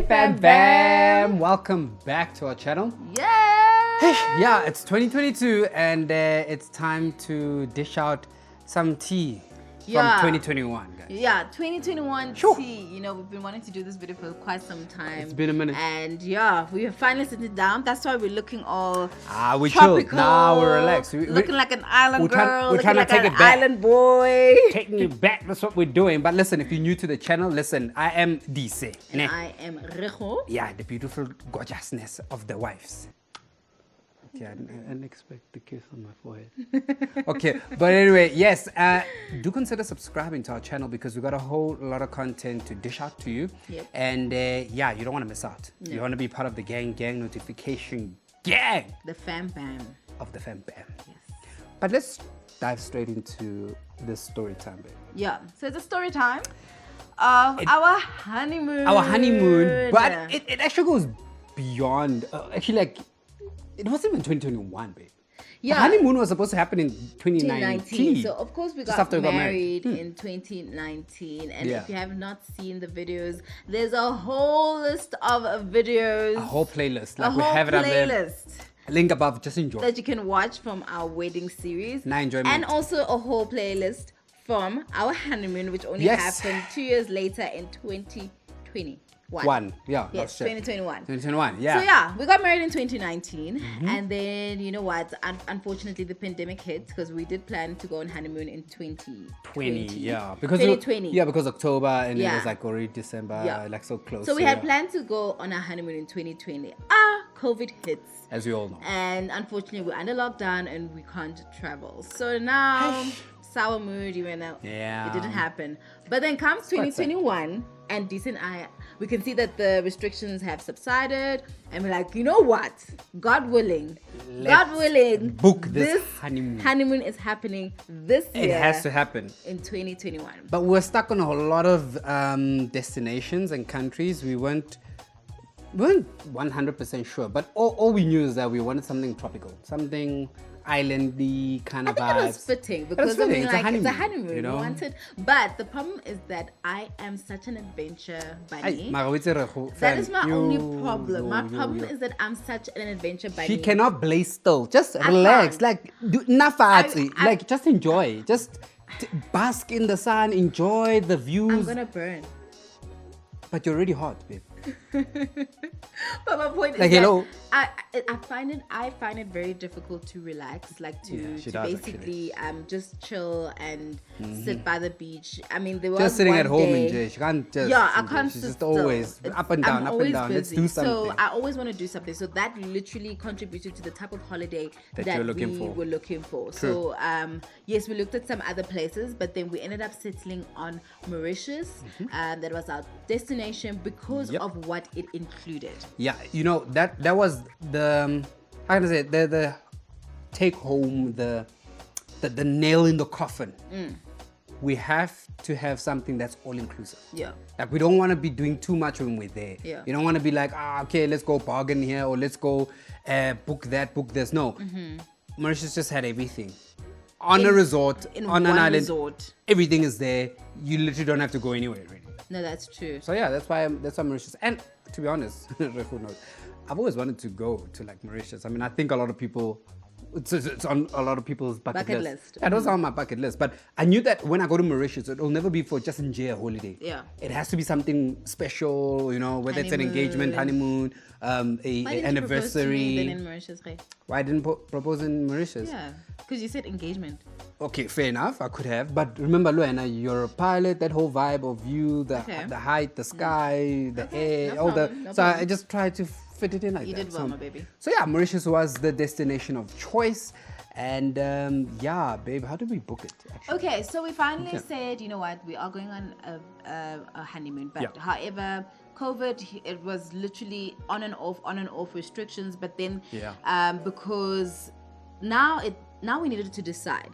Bam Bam! Welcome back to our channel. Yeah! Yeah, it's 2022 and it's time to dish out some tea from 2021, guys. Yeah, 2021 Sure. tea. You know, we've been wanting to do this video for quite some time. It's been a minute. And yeah, we have finally sitting down. That's why we're looking all We tropical. chilled. Nah, we're relaxed. Looking like an island girl. We're trying looking to like take an it back. island boy. Taking it back, that's what we're doing. But listen, if you're new to the channel, listen, I am Dise. And I am Rejo. Yeah, the beautiful gorgeousness of the wives. Okay, I didn't expect the kiss on my forehead. Okay, but anyway, yes, do consider subscribing to our channel because we got a whole lot of content to dish out to you. Yep. And yeah, you don't want to miss out. No. You want to be part of the gang notification gang The Fam Bam. of the Fam Bam. Yes. But let's dive straight into this story time, babe. Yeah, so it's a story time of our honeymoon. Our honeymoon, but it actually goes beyond, actually like, it wasn't even 2021, babe. Yeah. The honeymoon was supposed to happen in 2019. So of course we Just got after we got married in 2019, and Yeah. if you have not seen the videos, there's a whole list of videos, A whole playlist. a Like we whole have it up there. playlist Link above, just enjoy. that you can watch from our wedding series, Nah, enjoyment. and also a whole playlist from our honeymoon, which only Yes. happened 2 years later in 2021. Yeah. Yes, last year. 2021. 2021, yeah. So yeah, we got married in 2019, and then you know what? Unfortunately, the pandemic hit because we did plan to go on honeymoon in 2020. Yeah. Because 2020. Yeah, because October and it Yeah. was like already December, Yeah. like so close. So we had yeah. planned to go on a honeymoon in 2020. COVID hits, As we all know. and unfortunately we're under lockdown and we can't travel. So now, sour mood, you know. Yeah. It didn't happen. But then comes 2021, and Dee and I, we can see that the restrictions have subsided, and we're like, you know what? God willing, book this honeymoon. Honeymoon is happening this year. It has to happen. In 2021. But we're stuck on a whole lot of destinations and countries. We weren't 100% sure, but all we knew is that we wanted something tropical, something islandy kind of I think vibes. it was fitting It was because fitting. it's a honeymoon. you know? We wanted, but the problem is that I am such an adventure bunny. That is my only problem. My problem is that I'm such an adventure bunny. She cannot blaze still. Just relax. can't. Like, nafatsi. I- Like, just enjoy. Just bask in the sun. Enjoy the I'm views. gonna burn. But you're already hot, babe. But my point is Like, that hello. I find it very difficult to relax, like to, Yeah, she to does, basically just chill and sit by the beach. I mean, there was Just sitting one at home day, and just, she can't just. yeah, I enjoy. can't She's sit just still. always up and down, I'm up and always down. Let's busy. do something. So I always want to do something. So that literally contributed to the type of holiday That that you're looking we for. were looking for. True. So yes, we looked at some other places, but then we ended up settling on Mauritius. That was our destination because Yep. of what it included. Yeah, you know, that was the, how can I say it? The take home, the nail in the coffin. We have to have something that's all inclusive. Yeah. Like, we don't want to be doing too much when we're there. Yeah. You don't want to be like, okay, let's go bargain here, or let's go book that, book this. No. Mauritius just had everything. On a resort, In on one an island, resort. everything is there. You literally don't have to go anywhere, really. No, that's true. So yeah, that's why Mauritius. And to be honest, Rehu knows, I've always wanted to go to like Mauritius. I mean, I think a lot of people, it's on a lot of people's bucket list. Yeah, those are on my bucket list. But I knew that when I go to Mauritius, it'll never be for just enjoy a holiday. Yeah. It has to be something special, you know, whether it's an engagement, honeymoon, Why didn't you propose to me anniversary. then in Mauritius, Ray? Why I didn't propose in Mauritius? Yeah, because you said engagement. Okay, fair enough. I could have, but remember, Luana, you're a pilot. That whole vibe of you, the height, the sky, the air, no all problem, the. no So I problem. just tried to fit it in like You that. did well, my baby. So yeah, Mauritius was the destination of choice, and yeah, babe, how did we book it? Actually? Okay, so we finally said, you know what, we are going on a honeymoon. But Yeah. however, COVID, it was literally on and off restrictions. But then, Yeah. because now we needed to decide: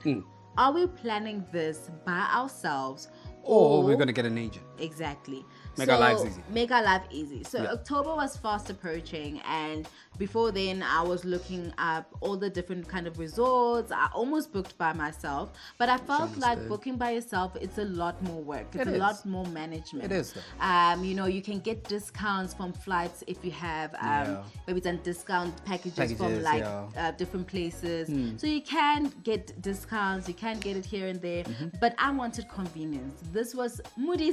are we planning this by ourselves, Or we're gonna get an agent. Exactly. Make our lives easy. Make our life easy. So October was fast approaching, and before then I was looking up all the different kind of resorts. I almost booked by myself, but I felt like booking by yourself, it's a lot more work. It's a lot more management. It is. You know, you can get discounts from flights if you have maybe done discount packages from like different places. So you can get discounts, you can get it here and there, but I wanted convenience. This was Moody's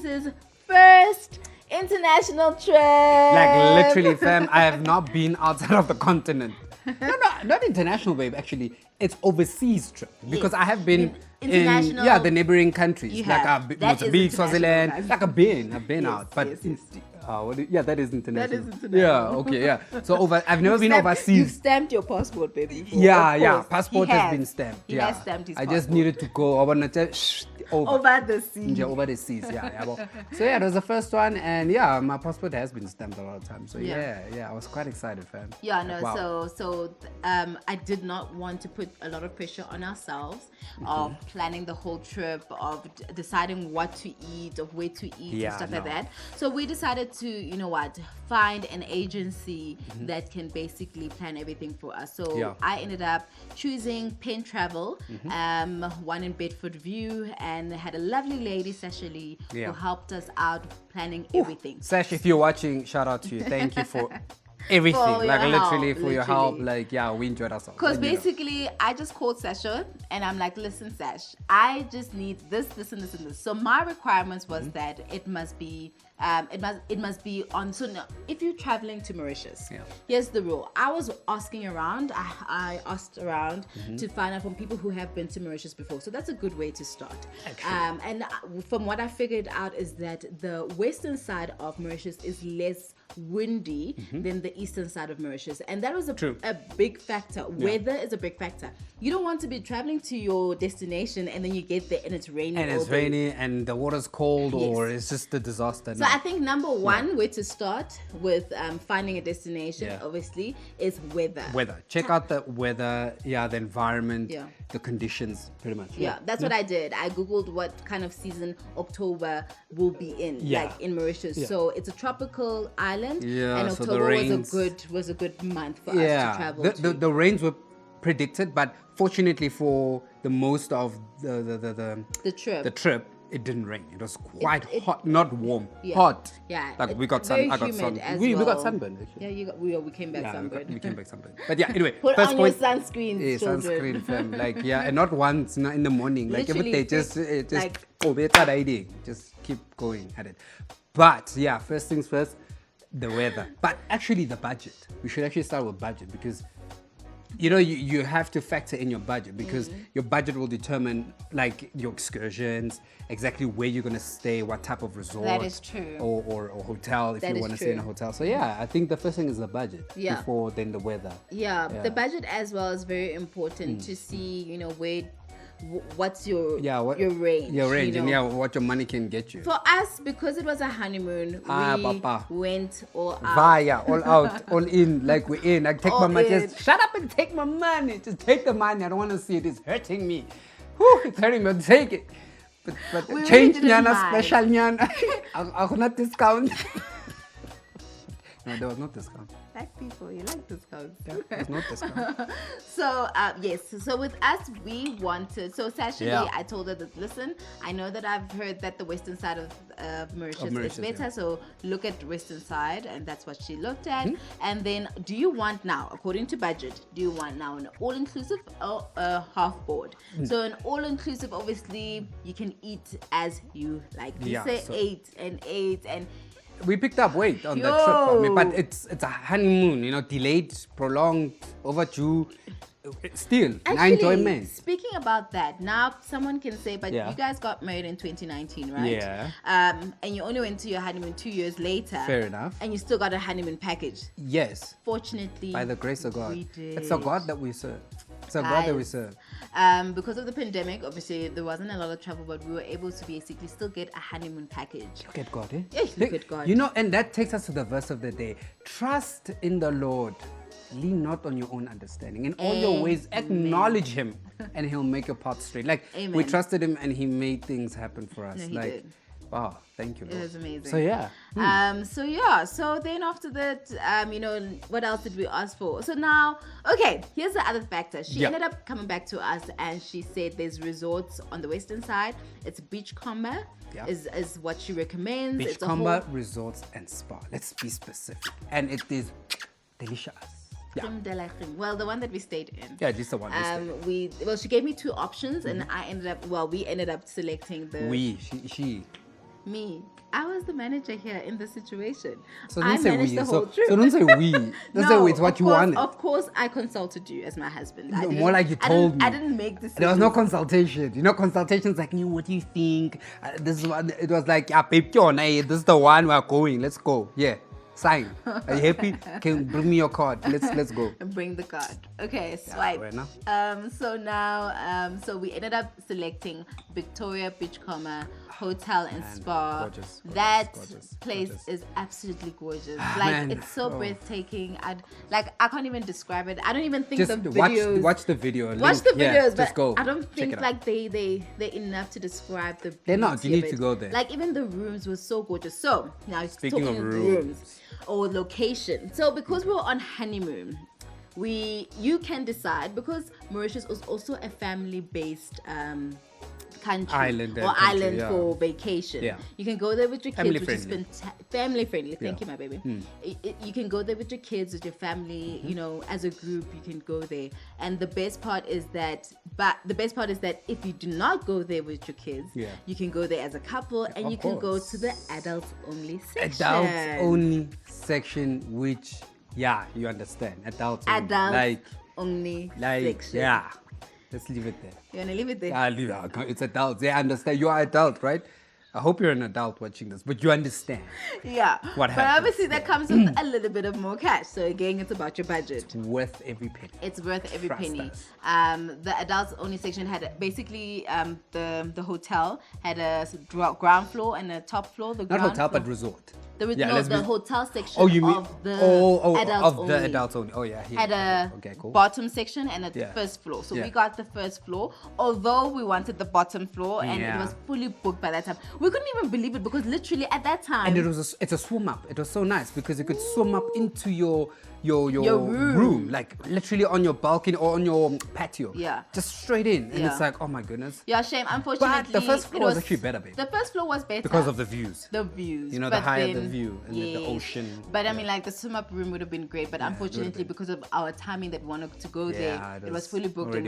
first international trip. Like literally, fam, I have not been outside of the continent. No, not international, babe. Actually, it's overseas trip because I have been in the neighboring countries like Mozambique, Swaziland. Like I've been out, but that is international. Yeah, okay, yeah. So I've never been overseas. You've stamped your passport, baby. Passport has been stamped. He has stamped his passport. I just needed to go over the seas. Over the seas, So it was the first one, and my passport has been stamped a lot of times. So I was quite excited, fam. So I did not want to put a lot of pressure on ourselves of planning the whole trip, of deciding what to eat, of where to eat and stuff like that. So we decided to, find an agency that can basically plan everything for us. So I ended up choosing Pen Travel, one in Bedford View, and had a lovely lady, Sasha Lee, who helped us out planning everything. Sash, if you're watching, shout out to you. Thank you for everything, for your help. We enjoyed ourselves. Because basically, I just called Sasha and I'm like, listen, Sash, I just need this, and this. So my requirements was that it must be on. So now, if you're traveling to Mauritius, here's the rule. I was asking around. I asked around to find out from people who have been to Mauritius before. So that's a good way to start. And from what I figured out is that the western side of Mauritius is less windy than the eastern side of Mauritius, and that was a big factor. Weather is a big factor. You don't want to be traveling to your destination and then you get there and it's raining and the water's cold or it's just a disaster. So I think number one way to start with finding a destination obviously is weather. Check out the weather, the environment, the conditions, pretty much. That's what I did. I googled what kind of season October will be in, like in Mauritius. So it's a tropical island, and October was a good month for us to travel to. The rains were predicted, but fortunately for the most of the trip, it didn't rain. It was quite hot, not warm, hot. Like we got sun. I got sun. We got sunburned. Actually. We came back sunburned. We came back sunburned. But anyway, put on your sunscreen. Sunscreen, fam. And not once, not in the morning. Like every day, just keep going at it. But first things first, the weather. But actually, the budget. We should actually start with budget because you have to factor in your budget because your budget will determine like your excursions, exactly where you're going to stay, what type of resort. That is true. Or hotel if you want to stay in a hotel. So I think the first thing is the budget before then the weather. The budget as well is very important to see, what's your range, and what your money can get you. For us, because it was a honeymoon, we went all out. All out, all in, like we're in. Like take my money, just shut up and take my money. Just take the money. I don't want to see it. It's hurting me. It's hurting me. Take it. But change nyana, special nyana. I could not discount. No, there was no discount. Black people, you like discounts. There was no discount. So, So with us, we wanted... So, Sasha, I told her that, listen, I know that I've heard that the western side of Mauritius is better. So, look at the western side. And that's what she looked at. And then, do you want now, according to budget, do you want now an all-inclusive or a half-board? So, an all-inclusive, obviously, you can eat as you like. You say 8 and... We picked up weight on that trip, but it's a honeymoon, delayed, prolonged, overdue. Still, actually, enjoyment. Speaking about that, now someone can say, but you guys got married in 2019, right? Yeah. And you only went to your honeymoon 2 years later. Fair enough. And you still got a honeymoon package. Yes. Fortunately, by the grace of God, we did. It's a God that we serve. It's a God that we serve. Because of the pandemic, obviously there wasn't a lot of travel, but we were able to basically still get a honeymoon package. Look at God, eh? Look at God. And that takes us to the verse of the day. Trust in the Lord. Lean not on your own understanding. In all your ways, acknowledge Him, and He'll make your path straight. Like we trusted Him, and He made things happen for us. No, he did. Wow, thank you, Lord. It was amazing. So yeah. So then after that, what else did we ask for? So now, okay, here's the other factor. She ended up coming back to us and she said there's resorts on the western side. It's Beachcomber is what she recommends. Beachcomber Resorts and Spa. Let's be specific. And it is delicious. Yeah. Well, the one that we stayed in. Yeah, this is the one we stayed. She gave me two options and we ended up selecting the... She. Me. I was the manager here in the situation. So I managed the whole trip. So don't say we. Don't say we. It's what you wanted. Of course, I consulted you as my husband. More like you told me. I didn't make decisions. There was no consultation. You know, consultations like, what do you think? This is what it was like. Babe, this is the one we're going. Let's go. Yeah. Sign. Are you happy? Can bring me your card. Let's go. And bring the card. Okay, swipe. So we ended up selecting Victoria Beachcomber Hotel and Spa. Gorgeous, that place is absolutely gorgeous. It's so breathtaking. I can't even describe it. I don't even think just the videos. Watch the video. Watch the videos, but just go. I don't think they're enough to describe the beauty. They're not. You need to go there. Even the rooms were so gorgeous. So now speaking talking of rooms or location. So because we were on honeymoon, you can decide, because Mauritius is also a family-based country island for vacation. Yeah. You can go there with your kids, which is family friendly. Thank you, my baby. You can go there with your kids, with your family. As a group, you can go there. And the best part is that, if you do not go there with your kids, you can go there as a couple, and you can go to the adults only section. Adults only section, which you understand. Adults only section. Yeah. Let's leave it there. You want to leave it there? Yeah, leave it. It's adults. They understand. You are adult, right? I hope you're an adult watching this, but you understand. Yeah. What happens? But obviously that comes with a little bit of more cash. So again, it's about your budget. It's worth every penny. It's worth every penny. The adults only section had basically the hotel had a ground floor and a top floor. Not hotel, but resort. The hotel section of the adults only. Oh yeah. Had a bottom section and a first floor. So we got the first floor, although we wanted the bottom floor, and it was fully booked by that time. We couldn't even believe it, because literally at that time, and it's a swim up. It was so nice because you could swim up into your room, like literally on your balcony or on your patio. Yeah. Just straight in, and it's like, oh my goodness. Yeah, shame. Unfortunately, but the first floor was actually better, babe. The first floor was better because of the views. The views. The higher the view and the ocean. But the swim up room would have been great. But unfortunately, because of our timing that we wanted to go there, it was fully booked, and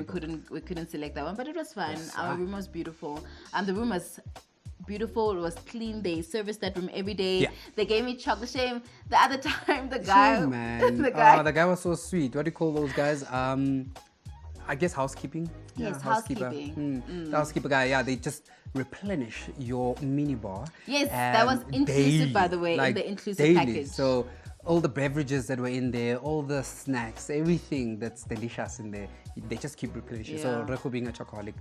we couldn't select that one. But it was fine. Our room was beautiful. The room was beautiful. It was clean. They serviced that room every day. They gave me chocolate. Shame. The other time, the guy the guy was so sweet. What do you call those guys? I guess housekeeping. Yes, housekeeping. The housekeeper guy. They just replenish your minibar. Yes, that was inclusive, by the way, in the inclusive package. So all the beverages that were in there, all the snacks, everything that's delicious in there, they just keep replenishing. So Reku being a chocoholic,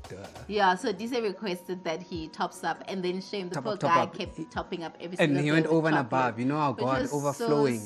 yeah, so Dise requested that he tops up, and then Shame, the poor guy, kept topping up every single and he went over and above, our God, overflowing,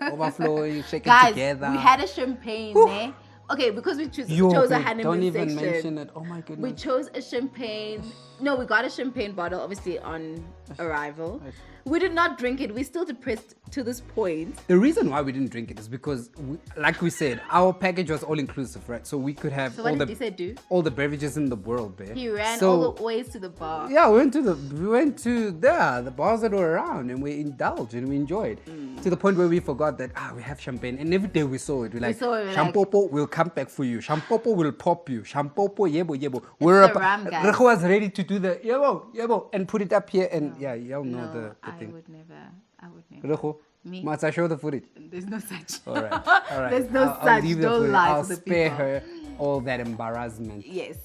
overflowing, shaking together. We had a champagne there. Okay, because we chose a honeymoon don't even section. Mention it. Oh my goodness. We chose a champagne. No, we got a champagne bottle, obviously, on arrival. We did not drink it. We're still depressed to this point. The reason why we didn't drink it is because, like we said, our package was all inclusive, right? So we could have all the beverages in the world, babe. He ran all the ways to the bar. Yeah, we went to the bars that were around, and we indulged and we enjoyed. To the point where we forgot that we have champagne, and every day we saw it. We're like, Shampopo will come back for you. Shampopo will pop you. Shampopo, yebo. Reku was ready to do the yebo and put it up here, and y'all know the thing. I would never. Reku, me? must I show the footage? There's no such. All right. There's no such. Don't lie I'll to the spare people. her all that embarrassment. Yes.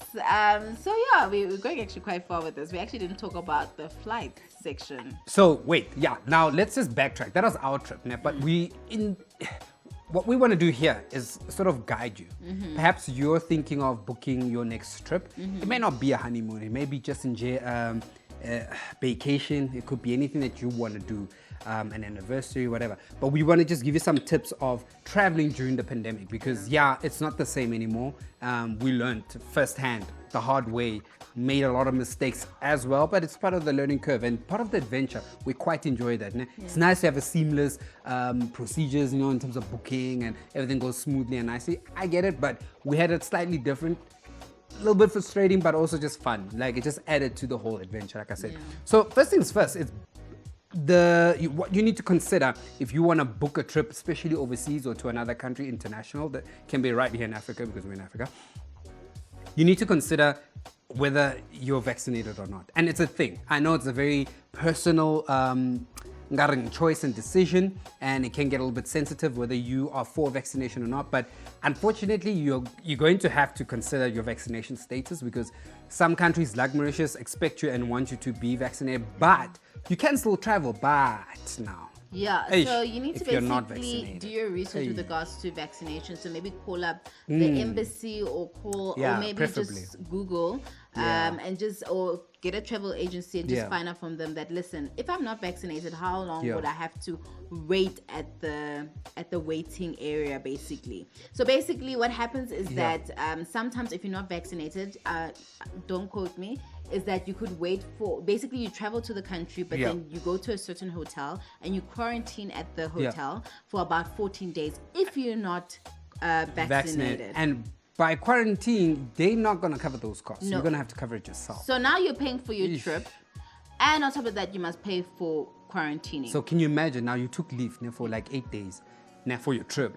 So we're going actually quite far with this. We actually didn't talk about the flight section. So wait, now let's just backtrack. That was our trip, but what we want to do here is sort of guide you. Perhaps you're thinking of booking your next trip. It may not be a honeymoon. It may be just vacation. It could be anything that you want to do. an anniversary, whatever. But we want to just give you some tips of traveling during the pandemic because, it's not the same anymore. We learned firsthand the hard way, made a lot of mistakes as well, but it's part of the learning curve and part of the adventure. We quite enjoy that. It's nice to have a seamless procedures, in terms of booking and everything goes smoothly and nicely. I get it, but we had it slightly different. A little bit frustrating, but also just fun. Like, it just added to the whole adventure, like I said. So first things first, it's what you need to consider if you want to book a trip, especially overseas or to another country, international, that can be right here in Africa because we're in Africa. You need to consider whether you're vaccinated or not. And it's a thing. I know it's a very personal choice and decision, and it can get a little bit sensitive whether you are for vaccination or not. But unfortunately, you're going to have to consider your vaccination status because some countries like Mauritius expect you and want you to be vaccinated, but you can still travel. But now, so you need to basically do your research with regards to vaccination. So maybe call up the embassy or or maybe preferably. just Google and or get a travel agency and just find out from them that, listen, if I'm not vaccinated, how long would I have to wait at the waiting area, basically? So basically what happens is that sometimes if you're not vaccinated, don't quote me, is that you could wait for, basically you travel to the country, but then you go to a certain hotel and you quarantine at the hotel for about 14 days if you're not vaccinated. And by quarantine, they're not going to cover those costs. No. You're going to have to cover it yourself. So now you're paying for your trip, and on top of that, you must pay for quarantining. So can you imagine, now you took leave for like 8 days for your trip.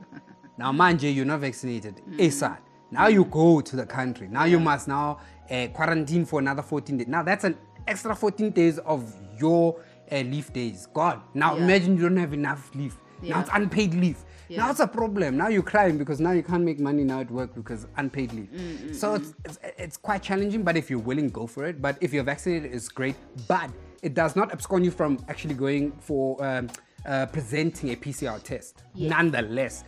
Now, manje, you're not vaccinated. ASAP. Now you go to the country. Now you must quarantine for another 14 days. Now that's an extra 14 days of your leave days gone. Now imagine you don't have enough leave. Now it's unpaid leave. Now it's a problem. Now you're crying because now you can't make money now at work because unpaid leave. So it's quite challenging, but if you're willing, go for it. But if you're vaccinated, it's great. But it does not abscond you from actually going for presenting a PCR test. Nonetheless,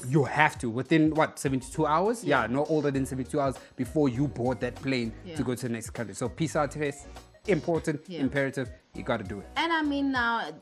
you have to within 72 hours? No older than 72 hours before you board that plane to go to the next country. So PCR test, important, imperative. You got to do it. And I mean, now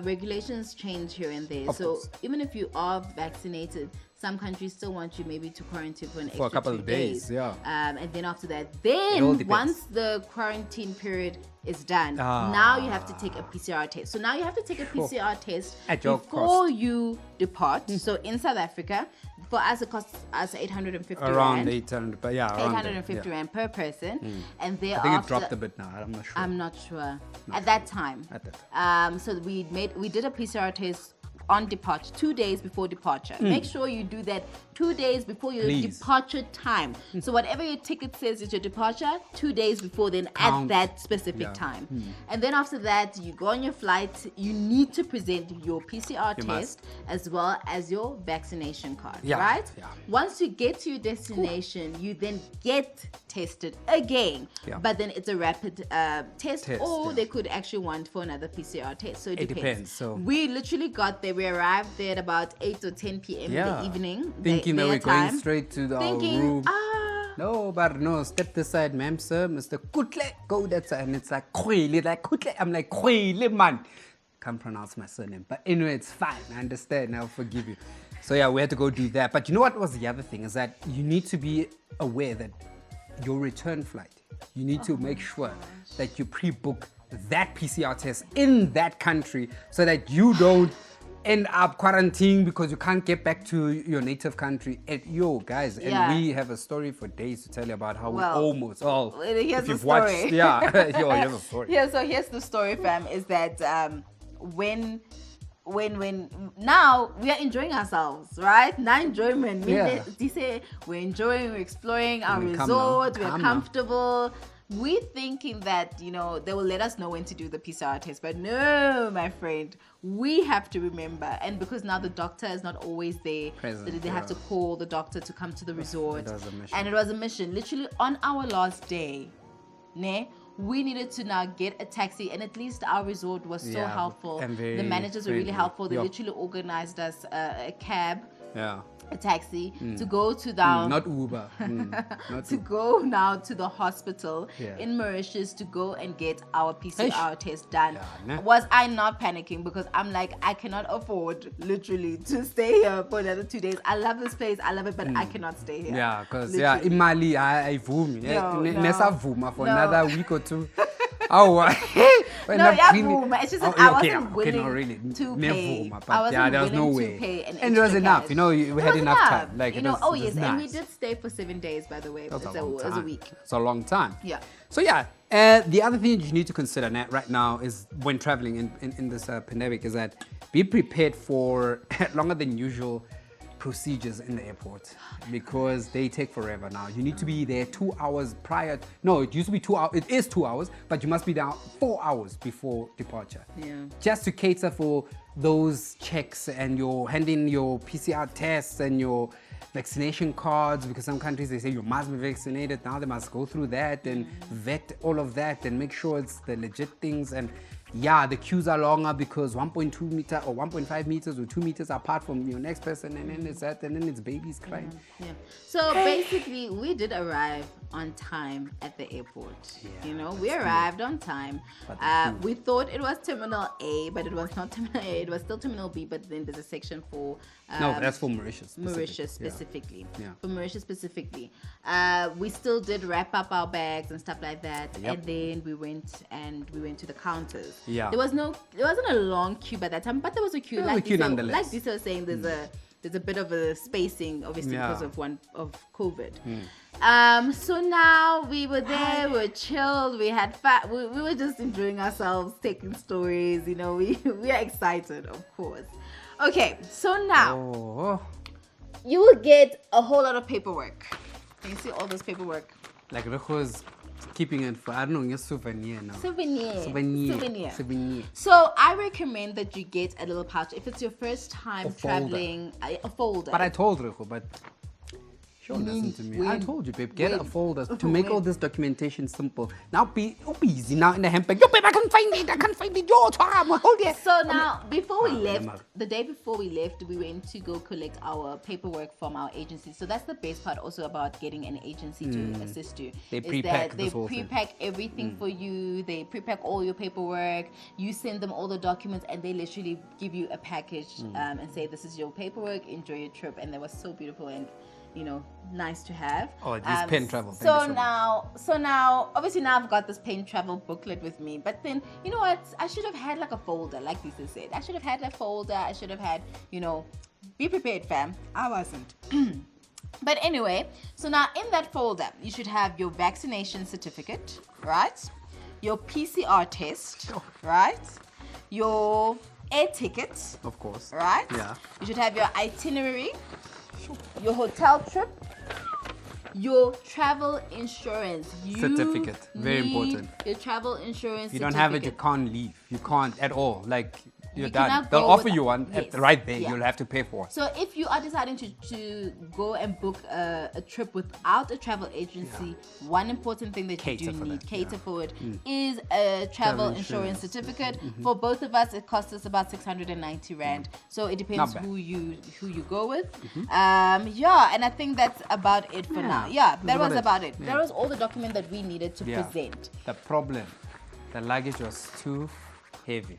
regulations change here and there. Of so course. even if you are vaccinated, some countries still want you maybe to quarantine for an extra a couple 2 of days. And then after that, then once the quarantine period is done, now you have to take a PCR test. So now you have to take a PCR test before you depart. So in South Africa, for us it costs us 850 around rand. 800, but 850 rand per person. And thereafter, I think it dropped a bit now. I'm not sure. At that time. So we did a PCR test on departure, 2 days before departure. Make sure you do that 2 days before your departure time. So whatever your ticket says is your departure, 2 days before then at that specific time. And then after that, you go on your flight, you need to present your PCR test as well as your vaccination card, right? Once you get to your destination, you then get tested again. But then it's a rapid test, or they could actually want for another PCR test. So it depends. So we literally got there. We arrived there at about 8 or 10 p.m. in the evening. Thinking that we're going straight to the room. No, but no, step this side, ma'am, sir. Mr. Kutle, go that side. And it's like, Khwele, like Kutle. I'm like, Khwele, man. Can't pronounce my surname. But anyway, it's fine. I understand. I'll forgive you. So we had to go do that. But you know what was the other thing? Is that you need to be aware that your return flight, you need to make sure that you pre-book that PCR test in that country so that you don't end up quarantining because you can't get back to your native country. Guys, and we have a story for days to tell you about how we almost here's the story. Here's the story. So here's the story, fam, is that when now we are enjoying ourselves, right? Now enjoyment. They say we're enjoying, we're exploring our resort, we're comfortable. We're thinking that, they will let us know when to do the PCR test. But no, my friend, we have to remember. And because now the doctor is not always there, they have to call the doctor to come to the resort. And it was a mission. Literally on our last day, we needed to now get a taxi. And at least our resort was so helpful. The managers were really helpful. They literally organized us a cab. a taxi to go to the not Uber. Not to go now to the hospital Yeah. in Mauritius to go and get our PCR test done. Yeah, nah. Was I not panicking? Because I'm like, I cannot afford literally to stay here for another 2 days. I love this place, I love it, but I cannot stay here. Yeah, because Literally. in Mali, I vumi. Nesa vuma for No. another week or two. Oh, No, yeah, vuma. It's just that I wasn't willing not really. to Ne pay. vuma, I but wasn't there was no willing way. to pay an And it was extra enough, cash. you know, we It had was enough time. Like, you it know, was, oh it was yes, nice. and we did stay for 7 days, by the way. That was It a long was a time. week. It's a long time. Yeah. So yeah, the other thing you need to consider right now is when traveling in this pandemic is that be prepared for longer than usual procedures in the airport because they take forever now. You need to be there 2 hours prior. No, it used to be 2 hours. It is 2 hours, but you must be there 4 hours before departure. Yeah. Just to cater for those checks and your handing your PCR tests and your vaccination cards, because some countries they say you must be vaccinated. Now they must go through that and vet all of that and make sure it's the legit things. And yeah, the queues are longer because 1.2 meter or 1.5 meters or 2 meters apart from your next person, and then it's that, and then it's babies crying. Yeah. So basically, we did arrive on time at the airport. Yeah, You know, we arrived on time. We thought it was Terminal A, but it was not Terminal A. It was still Terminal B, but then there's a section for No, that's for Mauritius. Mauritius specifically. specifically. Yeah. For Mauritius specifically. We still did wrap up our bags and stuff like that. Yep. And then we went to the counters. Yeah. There wasn't a long queue by that time, but there was a queue. There was a queue nonetheless. Like Disa was saying, there's a bit of a spacing, obviously, Yeah. because of COVID. So now we were there, we were chilled, we had fat, we were just enjoying ourselves, taking stories, you know, we are excited, of course. Okay, so now Oh, you will get a whole lot of paperwork. Can you see all this paperwork? like Reho's keeping it for, I don't know, a souvenir now. Souvenir. Souvenir. So I recommend that you get a little pouch if it's your first time A folder. traveling. A folder. But I told Reho, but she won't listen to me. I told you, babe, get a folder to make all this documentation simple. Now be busy now in the handbag. Yo, babe, I can't find it. Yo, hold it. So now, before we left, remember. the day before we left, we went to go collect our paperwork from our agency. So that's the best part also about getting an agency to assist you. They is pre-pack that this they whole thing. pre-pack everything for you. They pre-pack all your paperwork. You send them all the documents and they literally give you a package and say, this is your paperwork, enjoy your trip. And that was so beautiful and, you know, nice to have. Oh, this pen travel. Thank So you so now, obviously now I've got this pen travel booklet with me. But then, you know what? I should have had like a folder, like Lisa said. I should have had a folder. I should have had, you know, be prepared, fam. I wasn't. But anyway, so now in that folder, you should have your vaccination certificate, right? Your PCR test, right? Your air ticket, Of course. right? Yeah. You should have your itinerary, your hotel trip, your travel insurance. You Certificate. Very need important. Your travel insurance. If you don't have it, you can't leave. You can't at all. Like, you're You done. cannot They'll go offer with- you one Yes. right there. Yeah. You'll have to pay for it. So if you are deciding to go and book a trip without a travel agency, one important thing that Cater you do for need, that, cater yeah. for it, is a travel Travel insurance insurance. certificate. For both of us, it costs us about 690 rand. So it depends Not bad. who you go with. Yeah, and I think that's about it for now. Yeah, that was about it. Yeah. That was all the document that we needed to Yeah. present. The problem, the luggage was too heavy.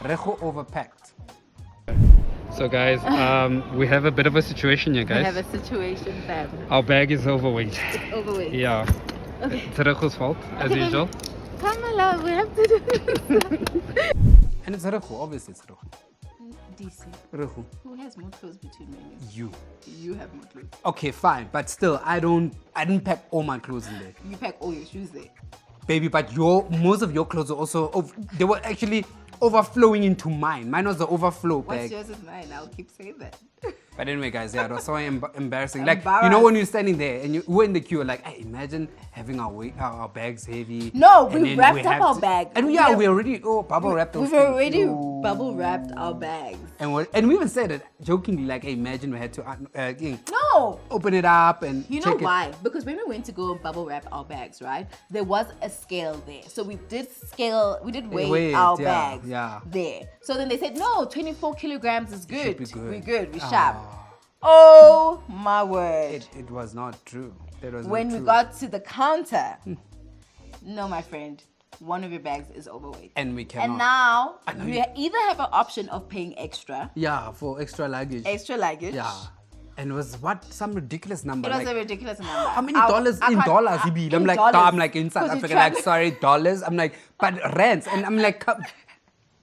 Reho overpacked. So guys, we have a bit of a situation here, We have guys. a situation, fam. Our bag is overweight. Overweight. Yeah. Okay. It's Reho's fault, as Okay, usual. Come along, we have to do this. And it's Reho, obviously it's Reho. DC. Reho, Who has more clothes between me and you. you? You have more clothes. Okay, fine, but still, I didn't pack all my clothes in there. You pack all your shoes there. Baby, but most of your clothes are also, they were actually overflowing into mine. Mine was the overflow What's bag. yours is mine. I'll keep saying that. But anyway, guys, yeah, it was so embarrassing. Like, you know, when you're standing there and we're in the queue, like, hey, imagine having our bags heavy. No, and we then wrapped have up our to- bag. And we already bubble wrapped those We've things. already No. bubble wrapped our bags. And we even said it jokingly, like, hey, imagine we had to No! open it up and You know check why? Because when we went to go bubble wrap our bags, right? There was a scale there. So we did weigh Weigh it, our yeah, bags yeah. there. So then they said, no, 24 kilograms is good. be good. We're good. We're sharp. Oh my word. It was not true. It was When not we true. got to the counter, no, my friend, one of your bags is overweight. And we cannot. And now we either have an option of paying extra. Yeah, for extra luggage. Extra luggage. Yeah. And it was some ridiculous number. It was a ridiculous number. How many dollars in dollars? I'm like in South Africa, like sorry, dollars. I'm like, but rands. And I'm like,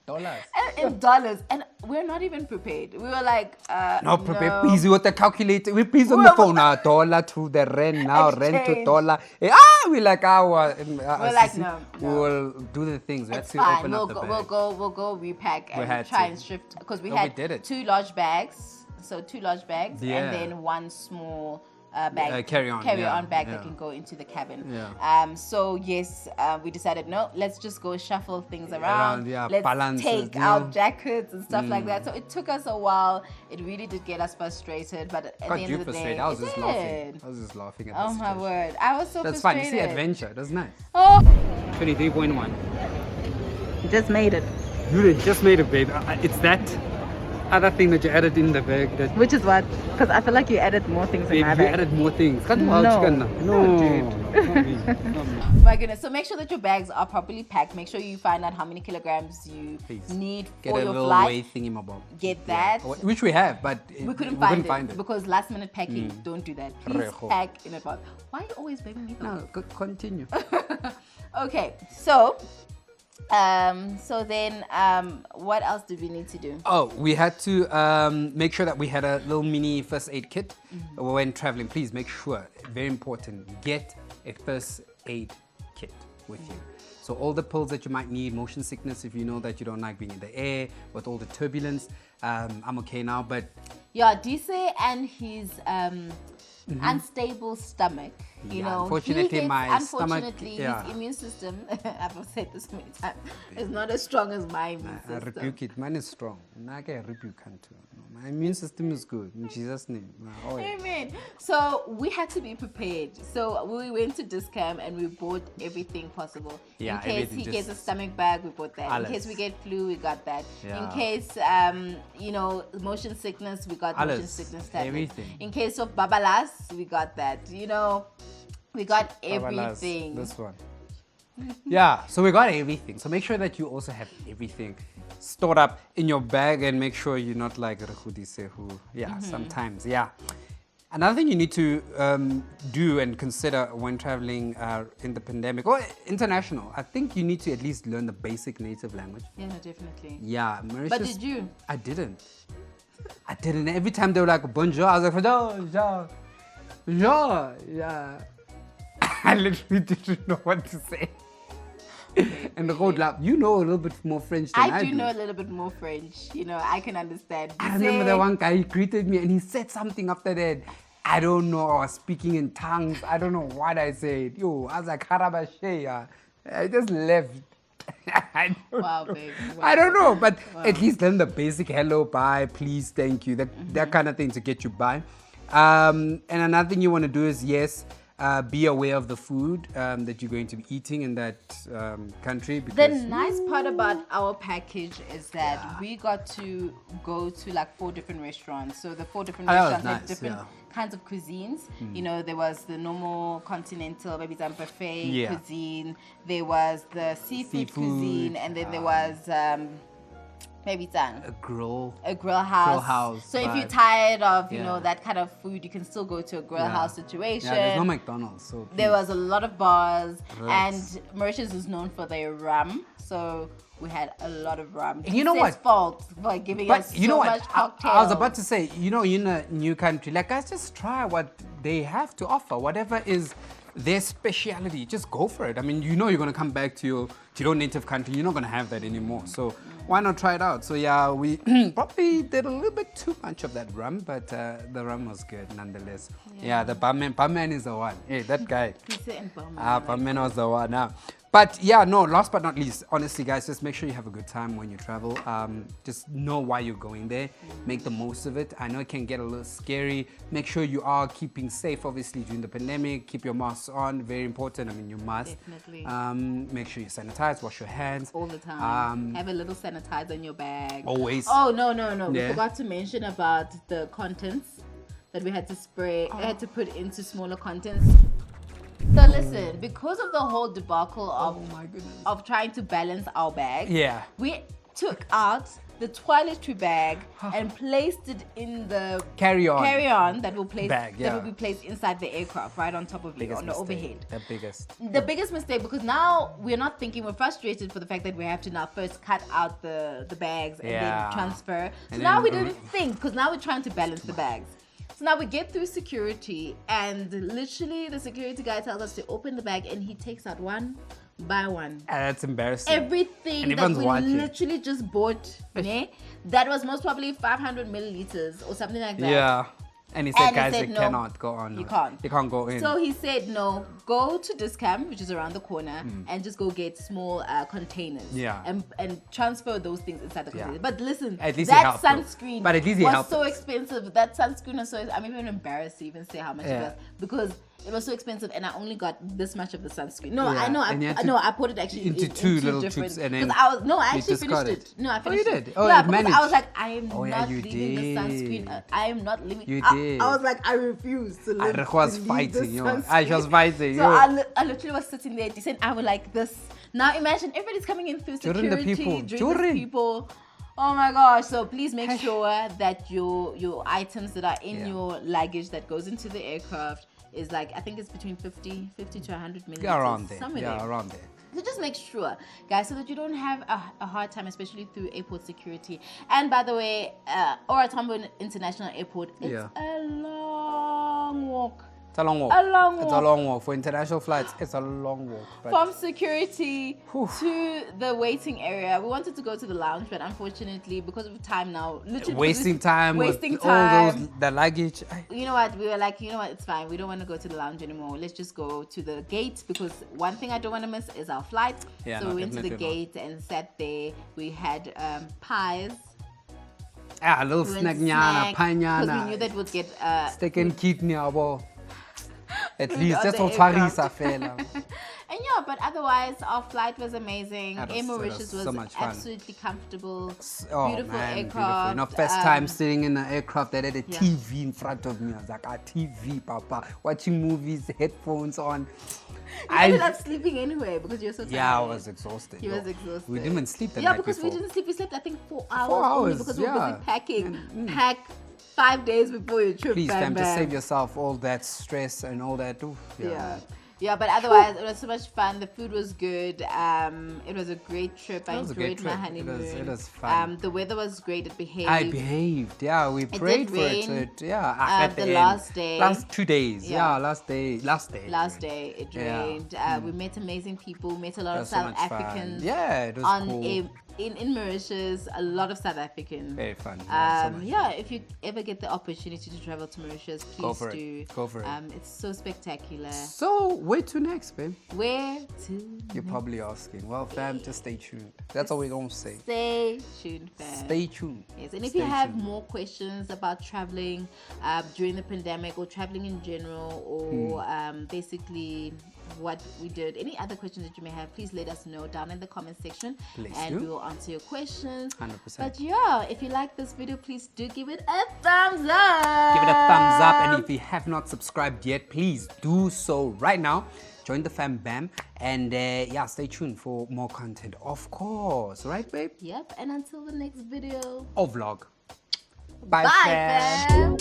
dollars. And in dollars. And we're not even prepared. We were like, no, prepared. Busy with the calculator. We're busy on the phone. Dollar to the rand now, rand to dollar. We're like, we're like, no. We'll do the things. It's to fine. open up the bag. We'll go repack and try and shift. Because we had 2 large bags. So 2 large bags and then 1 small bag, carry-on bag that can go into the cabin. Yeah. So yes, we decided no, let's just go shuffle things around. Let's balances, take out jackets and stuff like that. So it took us a while. It really did get us frustrated, but at the end of the day, I was just laughing at oh my word, I was so That's frustrated. That's fun. You see adventure. That's nice. Oh, 23.1. Just made it. You just made it, babe. It's that other thing that you added in the bag. Which is what? Because I feel like you added more things in my bag. You added more things. No, dude. My goodness. So make sure that your bags are properly packed. Make sure you find out how many kilograms you need for your flight. Get that. Yeah. Which we have, but we couldn't find it. Because last minute packing, don't do that. Please pack in advance. Why are you always blaming me? No, continue. Okay, so then what else did we need to do? Oh, we had to make sure that we had a little mini first aid kit when traveling. Please make sure, very important, get a first aid kit with you. So all the pills that you might need, motion sickness if you know that you don't like being in the air, with all the turbulence. I'm okay now, but... Yeah, Dise and his unstable stomach, you know. Unfortunately, his immune system, I've said this many times, is not as strong as my immune system. I rebuke it. Mine is strong. I rebuke it. My immune system is good. In Jesus' name. Amen. So we had to be prepared. So we went to Discam and we bought everything possible. Yeah, in case he gets a stomach bag, we bought that. In case we get flu, we got that. Yeah. In case, motion sickness, we got motion sickness tablets. Everything. In case of babalas, we got that. We got everything. This one. Yeah, so we got everything. So make sure that you also have everything stored up in your bag and make sure you're not like Rehudise who, sometimes, Another thing you need to do and consider when traveling in the pandemic or international, I think you need to at least learn the basic native language. Yeah, no, definitely. Yeah, Mauritius. But did you? I didn't. Every time they were like, bonjour, I was like, bonjour. Yeah. I literally didn't know what to say. And the road lap, you know a little bit more French than I do. I do know a little bit more French. I can understand. I remember that one guy, he greeted me and he said something after that. I don't know, I was speaking in tongues. I don't know what I said. I was like, Harabashe. I just left. Wow, babe. Wow. I don't know, but at least then the basic hello, bye, please, thank you. That kind of thing to get you by. And another thing you want to do is, be aware of the food that you're going to be eating in that country. The nice part about our package is that we got to go to like 4 different restaurants. So the 4 different restaurants had different kinds of cuisines. There was the normal continental, maybe some buffet cuisine. There was the seafood cuisine, and then there was maybe a grill house. So if you're tired of that kind of food, you can still go to a grill house situation. Yeah, there's no McDonald's. So there was a lot of bars, and Mauritius is known for their rum. So we had a lot of rum. You know what? Fault for giving us so much cocktails. I was about to say, in a new country, like guys, just try what they have to offer. Whatever is their speciality, just go for it. I mean, you're going to come back to your native country. You're not going to have that anymore. So why not try it out? So we probably did a little bit too much of that rum, but the rum was good nonetheless. Yeah, the barman is the one. Hey, that guy. Barman was the one. But last but not least, honestly guys, just make sure you have a good time when you travel. Just know why you're going there. Make the most of it. I know it can get a little scary. Make sure you are keeping safe, obviously, during the pandemic. Keep your masks on, very important. I mean, you must. Definitely. Make sure you sanitize, wash your hands. All the time. Have a little sanitizer in your bag. Always. Oh, no. We forgot to mention about the contents. that we had to had to put into smaller contents. So listen, because of the whole debacle of of trying to balance our bag, we took out the toiletry bag and placed it in the carry-on that will be placed inside the aircraft, right on top of you, on the overhead. The biggest mistake, because now we're not thinking, we're frustrated for the fact that we have to now first cut out the bags and then transfer. So now we didn't think, because now we're trying to balance the bags. So now we get through security, and literally the security guy tells us to open the bag, and he takes out one by one. That's embarrassing. Everything that we literally just bought, that was most probably 500 milliliters or something like that. Yeah. And he said, guys, it cannot go on. You can't. You can't go in. So he said, no, go to Discam, which is around the corner, and just go get small containers. Yeah. And transfer those things inside the container. But listen, at least that sunscreen was so us. expensive. That sunscreen was so, I'm even embarrassed to even say how much it was, because it was so expensive, and I only got this much of the sunscreen. No, I know. I put it actually into two little tubes, and then I actually finished it. No, I finished it. Oh, yeah, you managed. I was like, I am not leaving the sunscreen. I am not leaving. You did. I was like, I refuse to leave. I was fighting. I was fighting. So I literally was sitting there, decent. I was like this. Now imagine everybody's coming in through security, during people. Oh my gosh. So please make sure that your items that are in your luggage that goes into the aircraft is like, I think it's between 50 to 100 milliliters. Around there. Somewhere there. Around there. So just make sure, guys, so that you don't have a hard time, especially through airport security. And by the way, OR Tambo International Airport, it's a long walk. It's a long walk. It's a long walk. For international flights, it's a long walk. From security to the waiting area. We wanted to go to the lounge, but unfortunately, because of time now, literally wasting time. All those, the luggage. You know what? We were like, you know what? It's fine. We don't want to go to the lounge anymore. Let's just go to the gate, because one thing I don't want to miss is our flight. Yeah, so we went to the gate and sat there. We had pies. A little snack, panyana. Because we knew that we'd get steak and kidney, at least just for Farisa fella. And yeah, but otherwise our flight was amazing. Air Mauritius was so absolutely comfortable. Beautiful aircraft. Beautiful. First time sitting in an aircraft that had a TV in front of me. I was like, TV, papa. Watching movies, headphones on. I ended up sleeping anyway because you're so tired. Yeah, I was exhausted. He was exhausted. We didn't even sleep the night before. Yeah, because we didn't sleep. We slept, I think, 4 hours. 4 hours, only because we were busy packing. Pack 5 days before your trip. Please, fam, just save yourself all that stress and all that. Ooh, yeah, but otherwise it was so much fun. The food was good. It was a great trip. I enjoyed my honeymoon. It was fun. The weather was great. It behaved. I behaved. Yeah, we prayed for it. At the last day. Last 2 days. Yeah, last day. Last day it rained. We met amazing people. We met a lot of South Africans. Yeah, it was cool. In Mauritius, a lot of South Africans. Very fun. If you ever get the opportunity to travel to Mauritius, please do. Go for it. It's so spectacular. So, where to next, babe? Where to You're probably asking. Well, fam, just stay tuned. That's all we don't say. Stay tuned, fam. Stay tuned. Yes, and if you have more questions about traveling during the pandemic, or traveling in general, or basically what we did, any other questions that you may have, please let us know down in the comment section, and we will answer your questions. 100%. But yeah, if you like this video, please do give it a thumbs up. Give it a thumbs up, and if you have not subscribed yet, please do so right now. Join the fam bam, and stay tuned for more content, of course, right, babe? Yep. And until the next video or vlog. Bye fam.